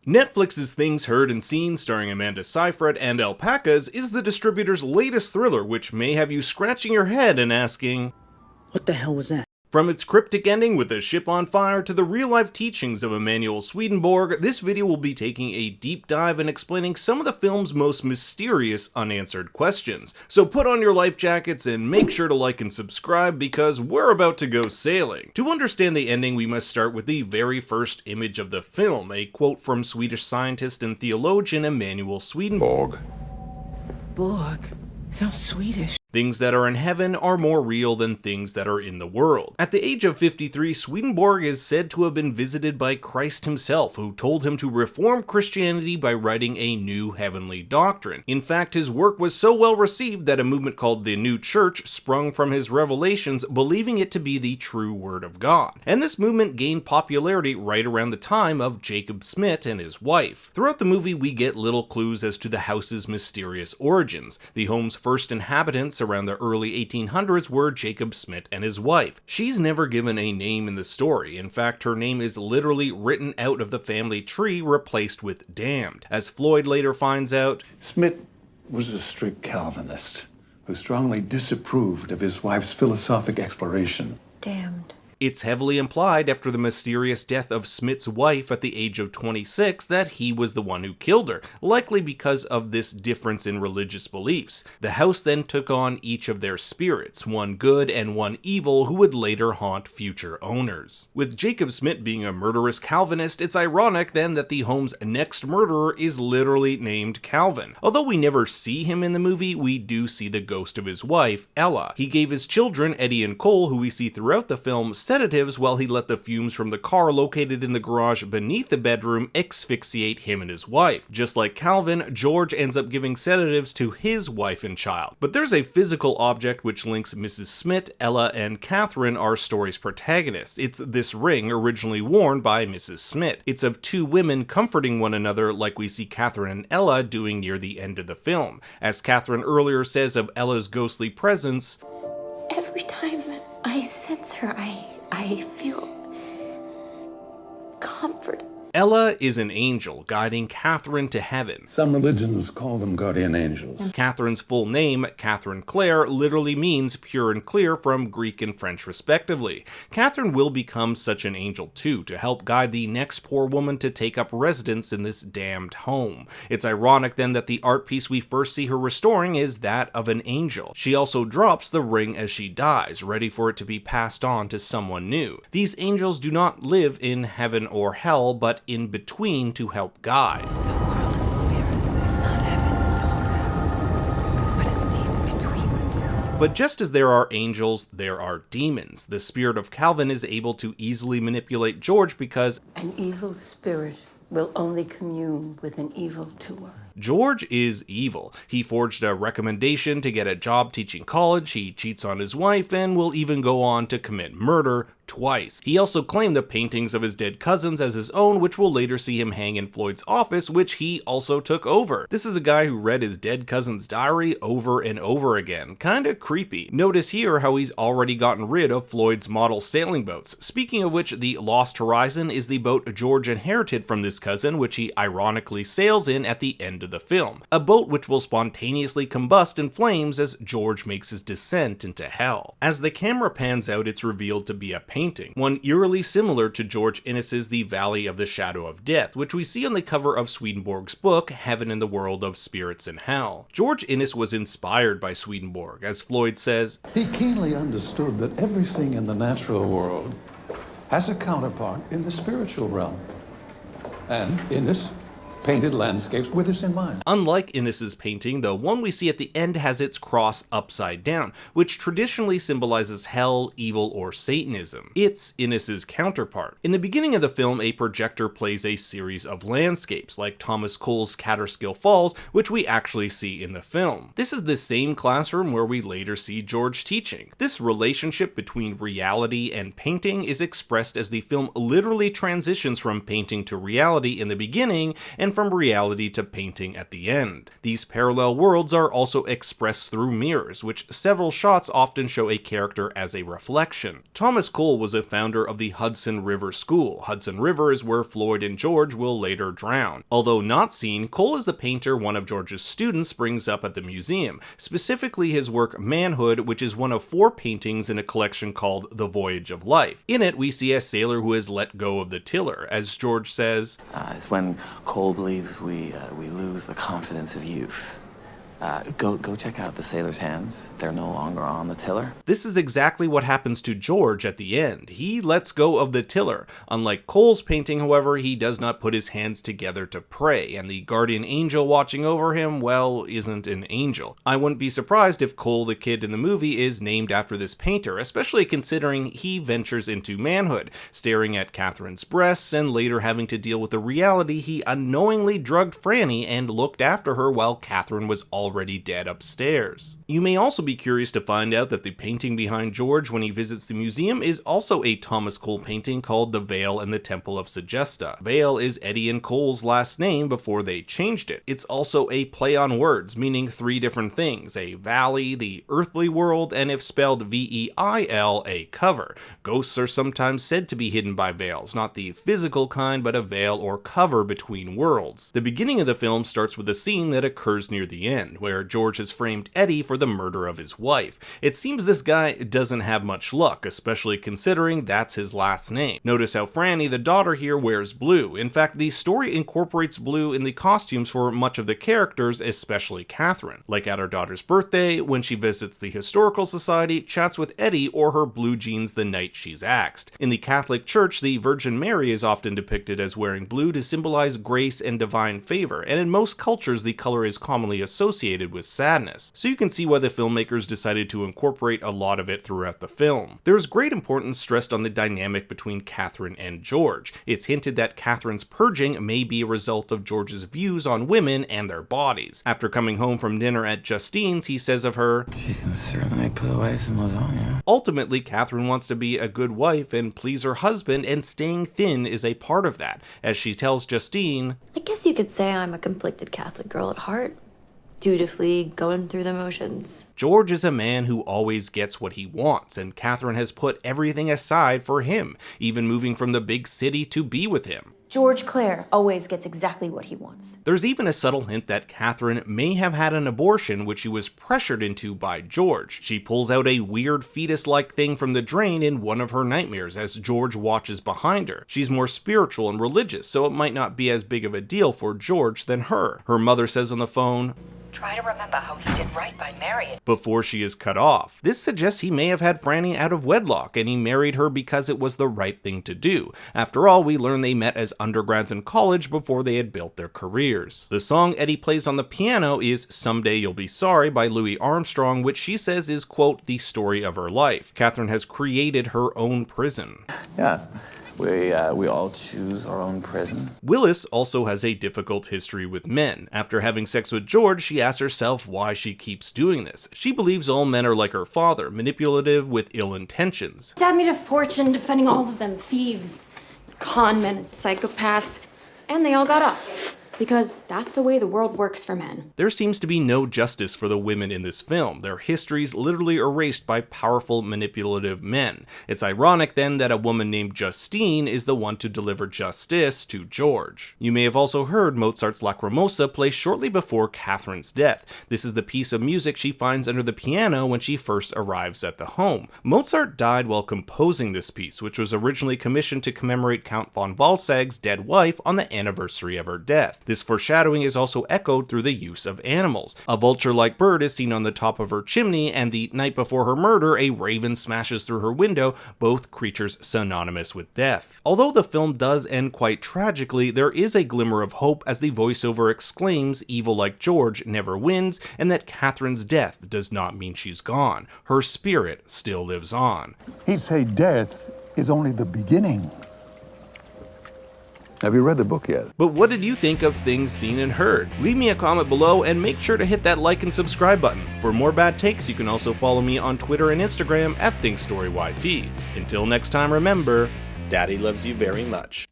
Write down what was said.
Netflix's Things Heard and Seen, starring Amanda Seyfried and alpacas, is the distributor's latest thriller, which may have you scratching your head and asking, what the hell was that? From its cryptic ending with a ship on fire to the real-life teachings of Emanuel Swedenborg, this video will be taking a deep dive and explaining some of the film's most mysterious unanswered questions. So put on your life jackets and make sure to like and subscribe because we're about to go sailing. To understand the ending, we must start with the very first image of the film, a quote from Swedish scientist and theologian Emanuel Swedenborg. Borg? Sounds Swedish. Things that are in heaven are more real than things that are in the world. At the age of 53, Swedenborg is said to have been visited by Christ himself, who told him to reform Christianity by writing a new heavenly doctrine. In fact, his work was so well received that a movement called the New Church sprung from his revelations, believing it to be the true word of God. And this movement gained popularity right around the time of Jacob Smith and his wife. Throughout the movie, we get little clues as to the house's mysterious origins. The home's first inhabitants around the early 1800s were Jacob Smith and his wife. She's never given a name in the story. In fact, her name is literally written out of the family tree, replaced with damned. As Floyd later finds out, Smith was a strict Calvinist who strongly disapproved of his wife's philosophic exploration. Damned. It's heavily implied after the mysterious death of Smith's wife at the age of 26 that he was the one who killed her, likely because of this difference in religious beliefs. The house then took on each of their spirits, one good and one evil, who would later haunt future owners. With Jacob Smith being a murderous Calvinist, it's ironic then that the home's next murderer is literally named Calvin. Although we never see him in the movie, we do see the ghost of his wife, Ella. He gave his children, Eddie and Cole, who we see throughout the film, sedatives while he let the fumes from the car located in the garage beneath the bedroom asphyxiate him and his wife. Just like Calvin, George ends up giving sedatives to his wife and child. But there's a physical object which links Mrs. Smith, Ella, and Catherine, our story's protagonists. It's this ring originally worn by Mrs. Smith. It's of two women comforting one another like we see Catherine and Ella doing near the end of the film. As Catherine earlier says of Ella's ghostly presence, Every time I sense her, I feel comfort. Ella is an angel guiding Catherine to heaven. Some religions call them guardian angels. Catherine's full name, Catherine Clare, literally means pure and clear from Greek and French respectively. Catherine will become such an angel too, to help guide the next poor woman to take up residence in this damned home. It's ironic then that the art piece we first see her restoring is that of an angel. She also drops the ring as she dies, ready for it to be passed on to someone new. These angels do not live in heaven or hell, but in between to help guide. The world of spirits is not heaven nor hell, but a state between the two. But just as there are angels, there are demons. The spirit of Calvin is able to easily manipulate George because An evil spirit will only commune with an evil doer. George is evil. He forged a recommendation to get a job teaching college, he cheats on his wife, and will even go on to commit murder twice. He also claimed the paintings of his dead cousins as his own, which will later see him hang in Floyd's office, which he also took over. This is a guy who read his dead cousin's diary over and over again. Kinda creepy. Notice here how he's already gotten rid of Floyd's model sailing boats. Speaking of which, the Lost Horizon is the boat George inherited from this cousin, which he ironically sails in at the end of the film. A boat which will spontaneously combust in flames as George makes his descent into hell. As the camera pans out, it's revealed to be a painting, one eerily similar to George Inness's The Valley of the Shadow of Death, which we see on the cover of Swedenborg's book, Heaven and the World of Spirits and Hell. George Inness was inspired by Swedenborg. As Floyd says, He keenly understood that everything in the natural world has a counterpart in the spiritual realm. And Innes painted landscapes with this in mind. Unlike Inness's painting, the one we see at the end has its cross upside down, which traditionally symbolizes hell, evil, or Satanism. It's Inness's counterpart. In the beginning of the film, a projector plays a series of landscapes, like Thomas Cole's Catterskill Falls, which we actually see in the film. This is the same classroom where we later see George teaching. This relationship between reality and painting is expressed as the film literally transitions from painting to reality in the beginning, and from reality to painting at the end. These parallel worlds are also expressed through mirrors, which several shots often show a character as a reflection. Thomas Cole was a founder of the Hudson River School. Hudson River is where Floyd and George will later drown. Although not seen, Cole is the painter one of George's students brings up at the museum, specifically his work Manhood, which is one of 4 paintings in a collection called The Voyage of Life. In it, we see a sailor who has let go of the tiller. As George says, it's when Cole believes we lose the confidence of youth. Go check out the sailor's hands. They're no longer on the tiller. This is exactly what happens to George at the end. He lets go of the tiller. Unlike Cole's painting, however, he does not put his hands together to pray, and the guardian angel watching over him, well, isn't an angel. I wouldn't be surprised if Cole the kid in the movie is named after this painter, especially considering he ventures into manhood, staring at Catherine's breasts and later having to deal with the reality he unknowingly drugged Franny and looked after her while Catherine was already dead upstairs. You may also be curious to find out that the painting behind George when he visits the museum is also a Thomas Cole painting called The Veil and the Temple of Segesta. Veil is Eddie and Cole's last name before they changed it. It's also a play on words, meaning 3 different things: a valley, the earthly world, and if spelled V-E-I-L, a cover. Ghosts are sometimes said to be hidden by veils, not the physical kind, but a veil or cover between worlds. The beginning of the film starts with a scene that occurs near the end, where George has framed Eddie for the murder of his wife. It seems this guy doesn't have much luck, especially considering that's his last name. Notice how Franny, the daughter here, wears blue. In fact, the story incorporates blue in the costumes for much of the characters, especially Catherine. Like at her daughter's birthday, when she visits the Historical Society, chats with Eddie, or her blue jeans the night she's axed. In the Catholic Church, the Virgin Mary is often depicted as wearing blue to symbolize grace and divine favor, and in most cultures the color is commonly associated with sadness, so you can see why the filmmakers decided to incorporate a lot of it throughout the film. There's great importance stressed on the dynamic between Catherine and George. It's hinted that Catherine's purging may be a result of George's views on women and their bodies. After coming home from dinner at Justine's, he says of her, "She can certainly put away some lasagna." Ultimately, Catherine wants to be a good wife and please her husband, and staying thin is a part of that. As she tells Justine, I guess you could say I'm a conflicted Catholic girl at heart. Dutifully going through the motions. George is a man who always gets what he wants, and Catherine has put everything aside for him, even moving from the big city to be with him. George Clare always gets exactly what he wants. There's even a subtle hint that Catherine may have had an abortion which she was pressured into by George. She pulls out a weird fetus-like thing from the drain in one of her nightmares as George watches behind her. She's more spiritual and religious, so it might not be as big of a deal for George than her. Her mother says on the phone, Try to remember how he did right by Marion. Before she is cut off. This suggests he may have had Franny out of wedlock, and he married her because it was the right thing to do. After all, we learn they met as undergrads in college before they had built their careers. The song Eddie plays on the piano is Someday You'll Be Sorry by Louis Armstrong, which she says is, quote, the story of her life. Catherine has created her own prison. Yeah. We all choose our own prison. Willis also has a difficult history with men. After having sex with George, she asks herself why she keeps doing this. She believes all men are like her father, manipulative with ill intentions. Dad made a fortune defending all of them, thieves, con men, and psychopaths, and they all got up. Because that's the way the world works for men. There seems to be no justice for the women in this film, their histories literally erased by powerful, manipulative men. It's ironic then that a woman named Justine is the one to deliver justice to George. You may have also heard Mozart's Lacrimosa play shortly before Catherine's death. This is the piece of music she finds under the piano when she first arrives at the home. Mozart died while composing this piece, which was originally commissioned to commemorate Count von Walseg's dead wife on the anniversary of her death. This foreshadowing is also echoed through the use of animals. A vulture-like bird is seen on the top of her chimney, and the night before her murder, a raven smashes through her window, both creatures synonymous with death. Although the film does end quite tragically, there is a glimmer of hope as the voiceover exclaims evil like George never wins, and that Catherine's death does not mean she's gone. Her spirit still lives on. He'd say death is only the beginning. Have you read the book yet? But what did you think of things seen and heard? Leave me a comment below and make sure to hit that like and subscribe button. For more bad takes, you can also follow me on Twitter and Instagram @ThinkStoryYT. Until next time, remember, Daddy loves you very much.